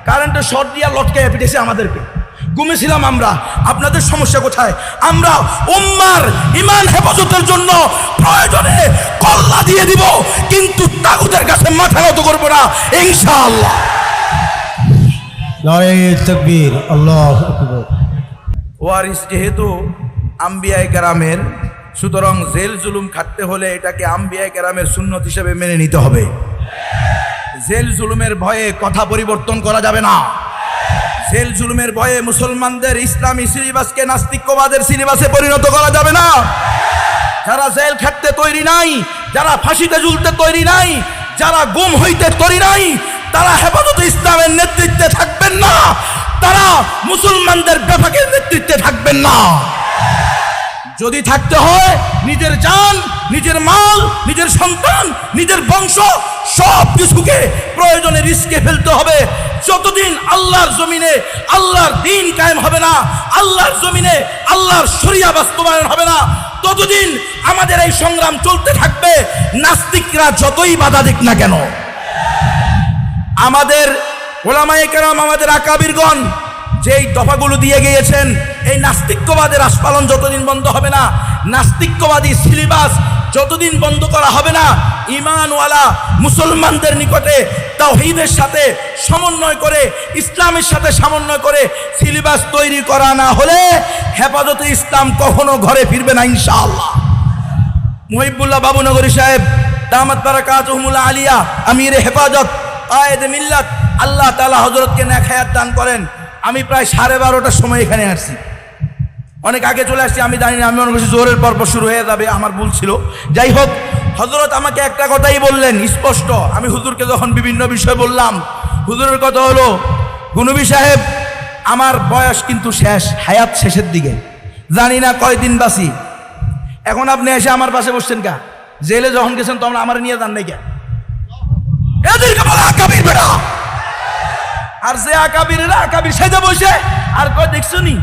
কারেন্টের শর্ট দিয়া লটকাইয়া পিটেছে আমাদেরকে, ঘুমেছিলাম আমরা। আপনাদের সমস্যা কোথায়? আমরা উম্মার ঈমান হেফাজতের জন্য প্রয়োজনে কল্লা দিয়ে দিব, কিন্তু তাগুতের কাছে মাথা নত করব না ইনশাআল্লাহ। নারে তাকবীর, আল্লাহু আকবার। ওয়ারিস যেহেতু আম্বিয়ায়ে কেরামের, সুতরাং জেল জুলুম খাটতে হলে এটাকে আম্বিয়ায়ে কেরামের সুন্নত হিসেবে মেনে নিতে হবে। জেল জুলুমের ভয়ে কথা পরিবর্তন করা যাবে না। জেল জুলুমের ভয়ে মুসলমানদের ইসলামী সিলেবাসকে নাস্তিক্যবাদের সিলেবাসে পরিণত করা যাবে না। যারা জেল খাটতে তৈরি নাই, যারা ফাঁসিতে ঝুলতে তৈরি নাই, যারা গুম হইতে তৈরি নাই, তারা হেফাজতে ইসলামের নেতৃত্বে থাকবেন না, তারা মুসলমানদের বেফাকের নেতৃত্বে থাকবেন না। যদি থাকতে হয় নিজের জান, নিজের মাল, নিজের সন্তান, নিজের বংশ সব কিছুকে প্রয়োজনে রিস্কে ফেলতে হবে। যতদিন আল্লাহর জমিনে আল্লাহর দ্বীন কায়েম হবে না, আল্লাহর জমিনে আল্লাহর শরিয়া বাস্তবায়ন হবে না, ততদিন আমাদের এই সংগ্রাম চলতে থাকবে, নাস্তিকরা যতই বাধা দিক না কেন। আমাদের ওলামায়ে কেরাম, আমাদের আকাবিরগণ যেই দফাগুলো দিয়ে গিয়েছেন, এই নাস্তিক্যবাদের আস্ফালন যতদিন বন্ধ হবে না, নাস্তিক্যবাদী সিলেবাস যতদিন বন্ধ করা হবে না, ঈমানওয়ালা মুসলমানদের নিকটে তাওহীদের সাথে সমন্বয় করে, ইসলামের সাথে সমন্বয় করে সিলেবাস তৈরি করা না হলে হেফাজতে ইসলাম কখনো ঘরে ফিরবে না ইনশাআল্লাহ। মুহিবুল্লাহ বাবুনগরী সাহেব দামাত বারাকাতুহুমুল আলিয়া, আমিরে হেফাজত, কায়েদে মিল্লাত, আল্লাহ তাআলা হযরতকে নেক হায়াত দান করেন। আমি প্রায় 12:30টার সময় এখানে আসছি, অনেক আগে চলে আসছি। আমি জানি না, আমি মনে করছি জোহরের পর্ব শুরু হয়ে যাবে, আমার ভুল ছিল। যাই হোক, হযরত আমাকে একটা কথাই বললেন স্পষ্ট। আমি হুজুরকে যখন বিভিন্ন বিষয় বললাম, হুজুরের কথা হলো, গুনবী সাহেব আমার বয়স কিন্তু শেষ, হায়াত শেষের দিকে, জানি না কয়দিন বাঁচি। এখন আপনি এসে আমার পাশে বসছেন কা? জেলে যখন গেছেন তখন আমার নিয়ে যান নাই কে? এদেরকে বলা আকাবির বেটা। আর যে আকাবিরেরা আকাবির সেজে বসে আর কয় দেখছো নি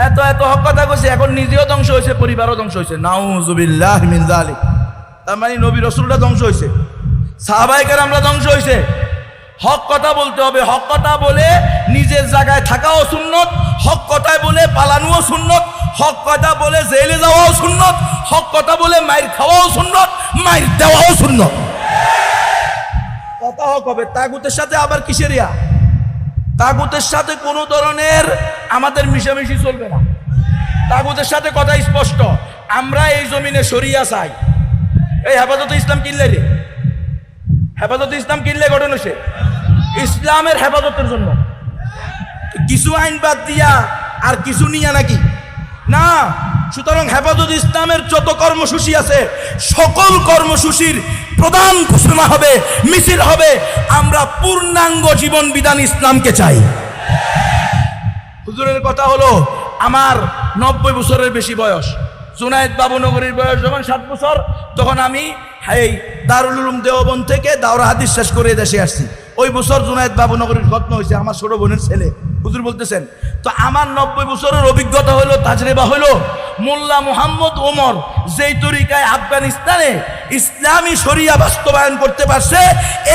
এত এত হক কথা কইছে, এখন নিজেও ধ্বংস হয়েছে, পরিবারও ধ্বংস হয়েছে। নাউযুবিল্লাহি মিন যালিক। তার মানে নবী রাসূলরা ধ্বংস হয়েছে, সাহাবায়ে কেরামরা ধ্বংস হয়েছে। হক কথা বলতে হবে, হক কথা বলে নিজের জায়গায় থাকাও সুন্নত, হক কথায় বলে পালানোও সুন্নত, হক কথা বলে জেলে যাওয়াও সুন্নত, হক কথা বলে মাইর খাওয়াও সুন্নত, মাইর দেওয়াও সুন্নত। কথা হক হবে। তাগুতের সাথে আবার কিসের ইয়া? তাগুতের সাথে কোনো ধরনের আমাদের মিশামিশি চলবে না। তাগুতের সাথে কথা স্পষ্ট, আমরা এই জমিনে শরিয়া চাই। এই হেফাজতে ইসলাম কিনলে রে, হেফাজতে ইসলাম কিনলে গঠন হয়েছে ইসলামের হেফাজতের জন্য। কিছু আইন বাদ দিয়া আর কিছু নিয়া নাকি না। সুতরাং হেফাজতে ইসলামের যত কর্মসূচি আছে, সকল কর্মসূচির প্রধান ঘোষণা হবে, মিছিল হবে, আমরা পূর্ণাঙ্গ জীবন বিধান ইসলামকে চাই। হুজুরের কথা হলো, আমার 90 বছরের বেশি বয়স। জুনায়েদ বাবুনগরীর বয়স যখন 7 বছর, তখন আমি এই দারুল উলুম দেওবন্দ থেকে দাওরা হাদিস শেষ করে দেশে আসছি। ওই বছর জুনায়েদ বাবুনগরীর খতম হয়েছে, আমার ছোট বোনের ছেলে। হুজুর বলতেছেন, তো আমার 90 বছরের অভিজ্ঞতা হলো, তাজরিবা হলো, মোল্লা মুহাম্মদ ওমর যেই তরিকায় আফগানিস্তানে ইসলামী শরিয়া বাস্তবায়ন করতে পারছে,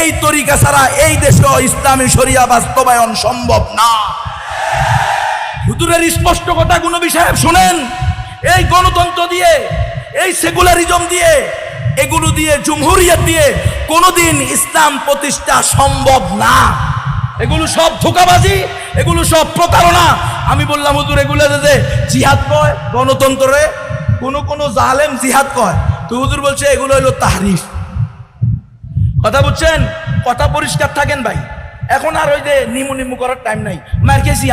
এই তরিকা ছাড়া এই দেশে ইসলামী শরিয়া বাস্তবায়ন সম্ভব না। হুজুরের স্পষ্ট কথা গুনবী সাহেব শুনেন, এই গণতন্ত্র দিয়ে, এই সেকুলারিজম দিয়ে, এগুলো দিয়ে, জমহুরিয়ত দিয়ে কোনোদিন ইসলাম প্রতিষ্ঠা সম্ভব না। এগুলো সব ধোঁকাবাজি, এগুলো সব প্রতারণা। আমি বললাম, হুজুর এগুলো যে জিহাদ কয় গণতন্ত্রে, কোন জালেম জিহাদ কয়, তো হুজুর বলছে এগুলো হলো তাহরিফ। কথা বুঝছেন? কথা পরিষ্কার থাকেন ভাই। এখন আর ওই যে নিমু নিমু করার টাইম নাই। মার খেয়েছি